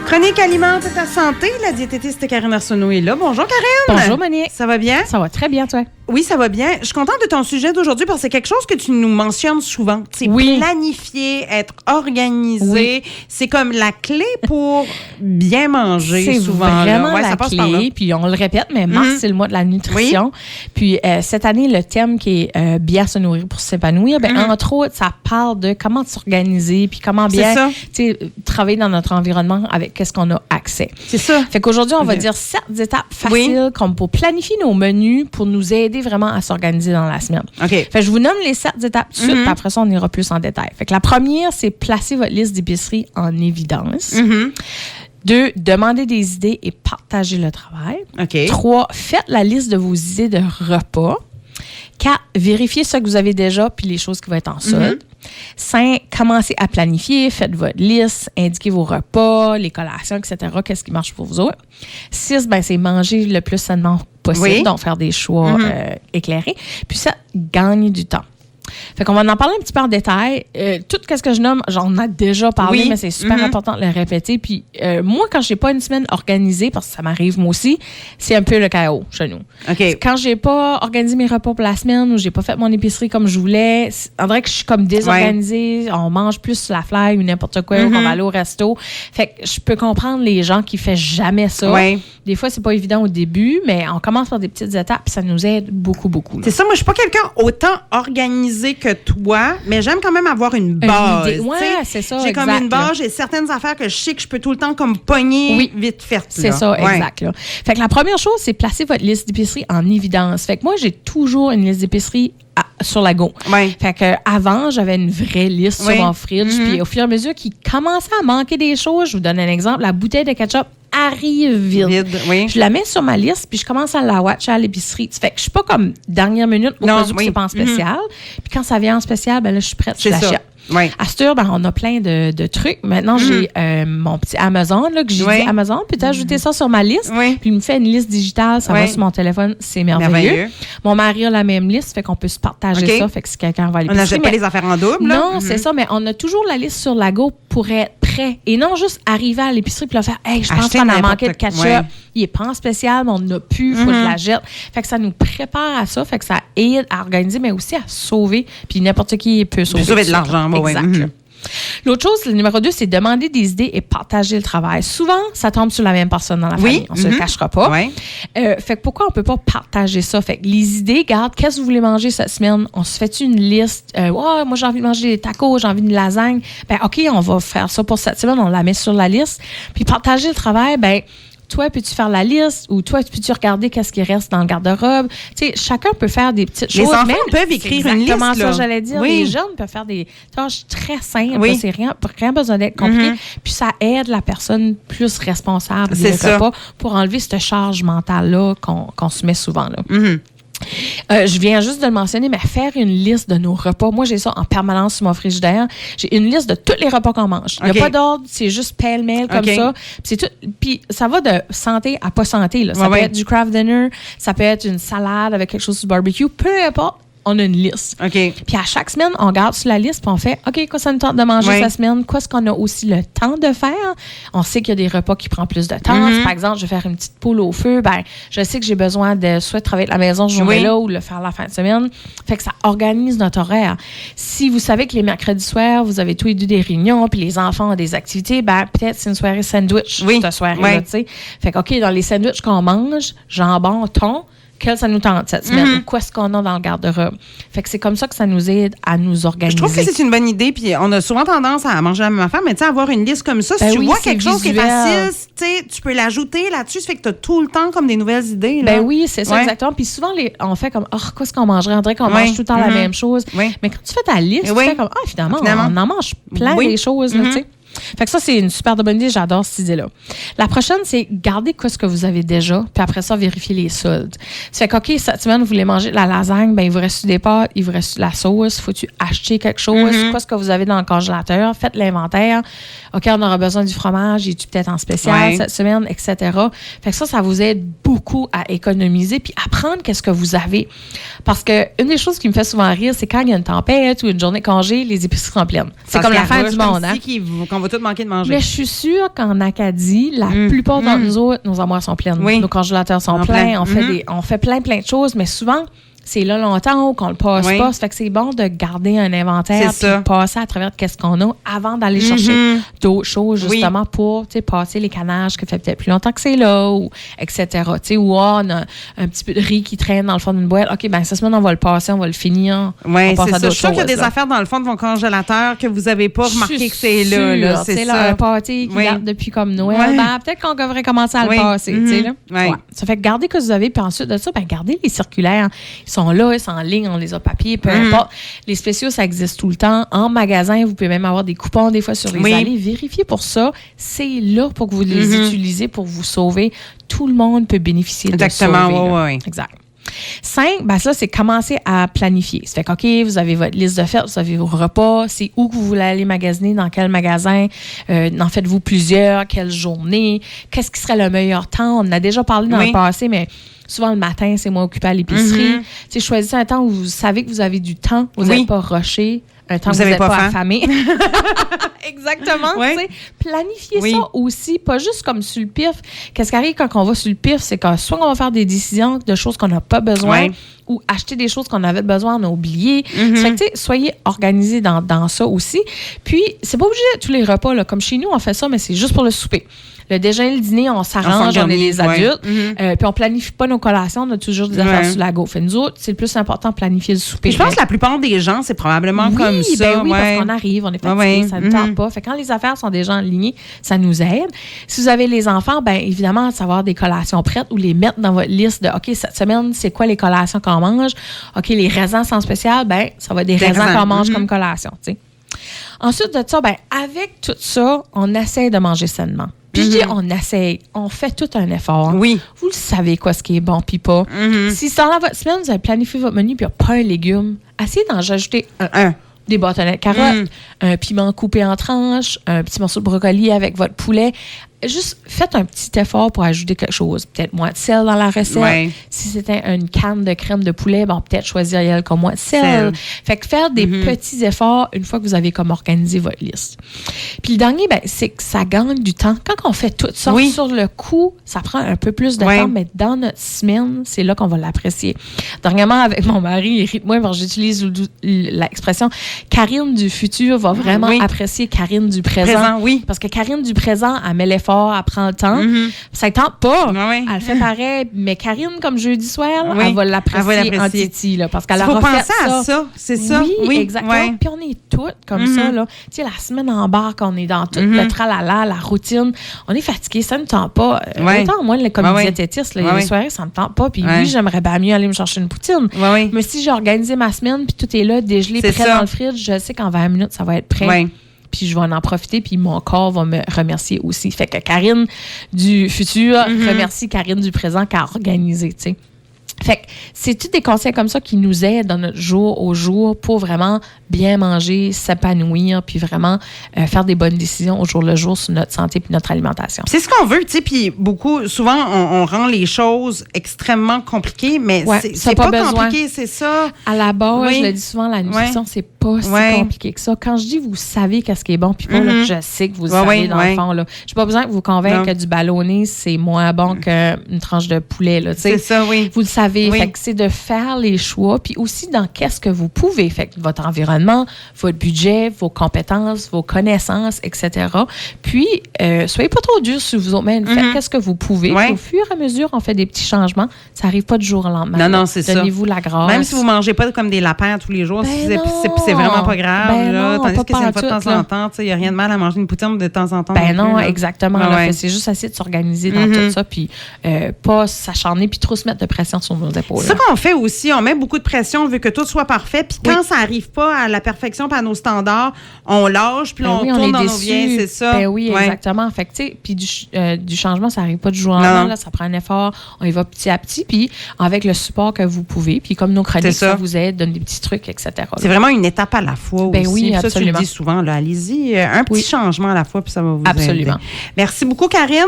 Chronique alimente ta santé. La diététiste Karine Arsenault est là. Bonjour, Karine. Bonjour, Monique. Ça va bien? Ça va très bien, toi? Oui, ça va bien. Je suis contente de ton sujet d'aujourd'hui parce que c'est quelque chose que tu nous mentionnes souvent. C'est planifier, être organisé. Oui. C'est comme la clé pour bien manger c'est souvent. C'est vraiment là. Ouais, la ça passe par là. clé. Puis on le répète, mais mars, c'est le mois de la nutrition. Oui. Puis cette année, le thème qui est bien se nourrir pour s'épanouir, entre autres, ça parle de comment s'organiser puis comment bien travailler dans notre environnement avec qu'est-ce qu'on a accès. C'est ça. Fait qu'aujourd'hui, on va dire 7 étapes faciles comme pour planifier nos menus pour nous aider vraiment à s'organiser dans la semaine. OK. Fait que je vous nomme les 7 étapes tout de suite, puis après ça, on ira plus en détail. Fait que la première, c'est placer votre liste d'épicerie en évidence. 2, demander des idées et partager le travail. OK. 3, faites la liste de vos idées de repas. 4, vérifiez ce que vous avez déjà puis les choses qui vont être en solde. 5, commencez à planifier, faites votre liste, indiquez vos repas, les collations, etc., qu'est-ce qui marche pour vous autres. 6, c'est manger le plus sainement possible, donc faire des choix éclairés. Puis ça, gagner du temps. Fait qu'on va en parler un petit peu en détail. Tout ce que je nomme, j'en ai déjà parlé, mais c'est super important de le répéter. Puis moi, quand j'ai pas une semaine organisée, parce que ça m'arrive moi aussi, c'est un peu le chaos chez nous. Okay. Quand j'ai pas organisé mes repas pour la semaine ou j'ai pas fait mon épicerie comme je voulais, on dirait que je suis comme désorganisée. On mange plus sur la fly ou n'importe quoi, ou on va aller au resto. Fait que je peux comprendre les gens qui font jamais ça. Des fois, c'est pas évident au début, mais on commence par des petites étapes puis ça nous aide beaucoup, beaucoup. Là. C'est ça, moi, je suis pas quelqu'un autant organisé que toi, mais j'aime quand même avoir une base. Oui, c'est ça, j'ai comme une base, j'ai certaines affaires que je sais que je peux tout le temps comme pogner vite faire. C'est ça, exact. Là. Fait que la première chose, c'est placer votre liste d'épicerie en évidence. Fait que moi, j'ai toujours une liste d'épicerie sur la go. Fait que avant, j'avais une vraie liste sur mon fridge, puis au fur et à mesure qu'il commençait à manquer des choses, je vous donne un exemple, la bouteille de ketchup arrive vide. Je la mets sur ma liste, puis je commence à la watcher à l'épicerie. Fait que je suis pas comme dernière minute au cas où c'est pas en spécial. Puis quand ça vient en spécial, là, je suis prête, je l'achète. À cette heure, on a plein de trucs. Maintenant, j'ai mon petit Amazon, là, que j'ai dit Amazon, puis tu as ajouté ça sur ma liste. Puis il me fait une liste digitale, ça va sur mon téléphone, c'est merveilleux. Mon mari a la même liste, fait qu'on peut se partager ça, fait que si quelqu'un va à l'épicerie. On n'achète pas les affaires en double. Non, c'est ça, mais on a toujours la liste sur la go pour être prêt. Et non juste arriver à l'épicerie puis faire hey, je pense qu'on a manqué de ketchup. Il est pas en spécial, mais on n'en a plus, il faut que je la jette. Fait que ça nous prépare à ça, fait que ça aide à organiser, mais aussi à sauver. Puis n'importe qui peut sauver. Sauver de l'argent, exact. L'autre chose, le numéro 2, c'est demander des idées et partager le travail. Souvent, ça tombe sur la même personne dans la famille. On se le cachera pas. Fait que pourquoi on peut pas partager ça? Fait que les idées, regarde, qu'est-ce que vous voulez manger cette semaine? On se fait une liste? Moi, j'ai envie de manger des tacos, j'ai envie de lasagne. OK, on va faire ça pour cette semaine. On la met sur la liste. Puis partager le travail, toi, peux-tu faire la liste ou toi, peux-tu regarder qu'est-ce qui reste dans le garde-robe? Tu sais, chacun peut faire des petites choses. Les enfants peuvent écrire une liste. Exactement ça, j'allais dire. Les jeunes peuvent faire des tâches très simples. C'est rien besoin d'être compliqué. Puis ça aide la personne plus responsable des repas pour enlever cette charge mentale-là qu'on se met souvent là. Je viens juste de le mentionner, mais faire une liste de nos repas. Moi, j'ai ça en permanence sur mon frigidaire. J'ai une liste de tous les repas qu'on mange. Il n'y a pas d'ordre, c'est juste pêle-mêle comme ça. Puis ça va de santé à pas santé. Là. Ça peut être du craft dinner, ça peut être une salade avec quelque chose sur barbecue, peu importe. On a une liste. Puis à chaque semaine, on regarde sur la liste puis on fait OK, quoi ça nous tente de manger cette semaine? Qu'est-ce qu'on a aussi le temps de faire? On sait qu'il y a des repas qui prennent plus de temps. Si, par exemple, je vais faire une petite poule au feu, je sais que j'ai besoin de soit travailler de la maison ce jour-là ou le faire la fin de semaine. Fait que ça organise notre horaire. Si vous savez que les mercredis soirs, vous avez tous les deux des réunions puis les enfants ont des activités, peut-être c'est une soirée sandwich cette soirée-là, tu sais. Fait que OK, dans les sandwichs qu'on mange, jambon, thon, quel ça nous tente cette semaine ou quoi est-ce qu'on a dans le garde-robe. Fait que c'est comme ça que ça nous aide à nous organiser. Je trouve que c'est une bonne idée, puis on a souvent tendance à manger la même affaire, mais tu sais, avoir une liste comme ça, si tu vois quelque chose qui est facile, tu peux l'ajouter là-dessus, ça fait que tu as tout le temps comme des nouvelles idées. Là. Oui, c'est ça, exactement. Puis souvent, on fait comme, qu'est-ce qu'on mangerait? On dirait qu'on mange tout le temps la même chose. Mais quand tu fais ta liste, tu fais comme, finalement, on en mange plein des choses, tu sais. Fait que ça, c'est une super bonne idée. J'adore cette idée-là. La prochaine, c'est garder ce que vous avez déjà, puis après ça, vérifier les soldes. Ça fait OK, cette semaine, vous voulez manger de la lasagne, il vous reste des pâtes, il vous reste de la sauce, faut-tu acheter quelque chose? Qu'est-ce que vous avez dans le congélateur? Faites l'inventaire. OK, on aura besoin du fromage, est-tu peut-être en spécial cette semaine, etc. Fait que ça vous aide beaucoup à économiser puis apprendre qu'est-ce que vous avez. Parce que une des choses qui me fait souvent rire, c'est quand il y a une tempête ou une journée de congé, les épiceries sont pleines. C'est comme la fin du monde, hein? va tout manquer de manger. Mais je suis sûre qu'en Acadie, la plupart d'entre nous autres, nos armoires sont pleines. Nos congélateurs sont pleins. On fait plein de choses, mais souvent, c'est là longtemps qu'on le passe pas. Ça fait que c'est bon de garder un inventaire puis de passer à travers qu'est-ce qu'on a avant d'aller chercher d'autres choses, justement, pour passer les canages qui fait peut-être plus longtemps que c'est là, ou etc. Ou on a un petit peu de riz qui traîne dans le fond d'une boîte. OK, ben cette semaine, on va le passer, on va le finir. Oui, c'est ça. Je suis sûre qu'il y a des affaires dans le fond de mon congélateur que vous n'avez pas remarqué que c'est là. C'est là, un pâté qui date depuis comme Noël. Ben, peut-être qu'on devrait commencer à le passer. Ça fait que gardez ce que vous avez, puis ensuite de ça, gardez les circulaires. Ils sont là, ils sont en ligne, on les a papier, peu importe. Les spéciaux, ça existe tout le temps. En magasin, vous pouvez même avoir des coupons des fois sur les allées. Vérifiez pour ça. C'est là pour que vous les utilisez pour vous sauver. Tout le monde peut bénéficier de ça. Exactement, oui. Exact. 5, ben ça, c'est commencer à planifier. Ça fait que, OK, vous avez votre liste de fêtes, vous avez vos repas, c'est où que vous voulez aller magasiner, dans quel magasin, en faites-vous plusieurs, quelle journée, qu'est-ce qui serait le meilleur temps. On en a déjà parlé dans le passé, mais souvent le matin, c'est moins occupé à l'épicerie. Choisissez un temps où vous savez que vous avez du temps, vous n'êtes pas rushé, un temps où vous n'êtes pas affamé. Exactement. Planifiez ça aussi, pas juste comme sur le pif. Qu'est-ce qui arrive quand on va sur le pif, c'est que soit on va faire des décisions de choses qu'on n'a pas besoin ou acheter des choses qu'on avait besoin, on a oublié. Ça fait que, soyez organisés dans ça aussi. Puis, c'est pas obligé de tous les repas. Là. Comme chez nous, on fait ça, mais c'est juste pour le souper. Le déjeuner, le dîner, on s'arrange, on est les adultes. Puis on planifie pas nos collations, on a toujours des affaires sur la go. Fait nous autres, c'est le plus important de planifier le souper. Je pense que la plupart des gens, c'est probablement comme ça. Parce qu'on arrive, on est fatigué, ça ne tente pas. Fait quand les affaires sont déjà alignées, ça nous aide. Si vous avez les enfants, bien évidemment, savoir des collations prêtes ou les mettre dans votre liste de OK, cette semaine, c'est quoi les collations qu'on mange? OK, les raisins sans spécial, ben ça va être des raisins qu'on mange comme collation. T'sais. Ensuite de ça, ben avec tout ça, on essaie de manger sainement. Puis je dis, on essaye, on fait tout un effort. Oui. Vous le savez quoi, ce qui est bon, puis pas. Si dans votre semaine, vous avez planifié votre menu, puis il n'y a pas un légume, essayez d'en rajouter des bâtonnets de carottes, un piment coupé en tranches, un petit morceau de brocoli avec votre poulet. Juste faites un petit effort pour ajouter quelque chose. Peut-être moins de sel dans la recette. Si c'était une canne de crème de poulet, bon, peut-être choisir elle comme moins de sel. Fait que faire des petits efforts une fois que vous avez comme organisé votre liste. Puis le dernier, ben, c'est que ça gagne du temps. Quand on fait tout ça sur le coup, ça prend un peu plus de temps, mais dans notre semaine, c'est là qu'on va l'apprécier. Dernièrement, avec mon mari, il rit de moi, j'utilise l'expression Karine du futur va vraiment apprécier Karine du présent. Parce que Karine du présent, elle met l'effort, elle prend le temps. Ça ne tente pas. Elle le fait pareil. Mais Karine, comme jeudi soir, elle va l'apprécier en titi. Là, parce qu'elle a refait ça. À ça. C'est ça. Oui, exactement. Puis on est toutes comme ça. Là. Tu sais, la semaine en barque, on est dans tout le tralala, la routine. On est fatigué, ça ne tente pas. Autant, moi, comme diététiste, les soirées, ça ne me tente pas. Puis oui, j'aimerais bien mieux aller me chercher une poutine. Mais si j'ai organisé ma semaine, puis tout est là, dégelé, prêt dans le fridge, je sais qu'en 20 minutes, ça va être prêt. Puis je vais en profiter, puis mon corps va me remercier aussi. Fait que Karine du futur remercie Karine du présent qui a organisé, tu sais. Fait que c'est tous des conseils comme ça qui nous aident dans notre jour au jour pour vraiment bien manger, s'épanouir, puis vraiment faire des bonnes décisions au jour le jour sur notre santé puis notre alimentation. C'est ce qu'on veut, tu sais, puis souvent, on rend les choses extrêmement compliquées, mais c'est pas compliqué, c'est ça. À la base, je le dis souvent, la nutrition, c'est pas si compliqué que ça. Quand je dis vous savez qu'est-ce qui est bon, puis pas, là, je sais que vous savez dans le fond, là. J'ai pas besoin de vous convaincre que du ballonné, c'est moins bon qu'une tranche de poulet, là, tu sais. C'est ça, vous le savez. Fait que c'est de faire les choix, puis aussi dans qu'est-ce que vous pouvez. Fait que votre environnement, votre budget, vos compétences, vos connaissances, etc. Puis, soyez pas trop dur sur vous autres, mais faites qu'est-ce que vous pouvez. Puis, au fur et à mesure, on fait des petits changements. Ça n'arrive pas du jour au lendemain. Non, c'est ça. Donnez-vous la grâce. Même si vous mangez pas comme des lapins tous les jours, c'est vraiment pas grave. Là, tandis que c'est une fois de temps en temps, il n'y a rien de mal à manger une poutine de temps en temps. Non, exactement. C'est juste essayer de s'organiser dans tout ça, puis pas s'acharner, puis trop se mettre de pression sur nos épaules. C'est ça qu'on fait aussi. On met beaucoup de pression, on veut que tout soit parfait. Puis quand ça n'arrive pas à la perfection et à nos standards, on lâche, puis on tourne dans nos vies. C'est ça. Exactement. Fait que, tu sais, puis du changement, ça n'arrive pas du jour au lendemain. Là, ça prend un effort. On y va petit à petit, puis avec le support que vous pouvez. Puis comme nos chroniques, ça vous aide, donne des petits trucs, etc. C'est vraiment une étape à la fois aussi. Oui, ça, absolument. tu le dis souvent. Là, allez-y, un petit changement à la fois, puis ça va vous aider. Absolument. Merci beaucoup, Karine.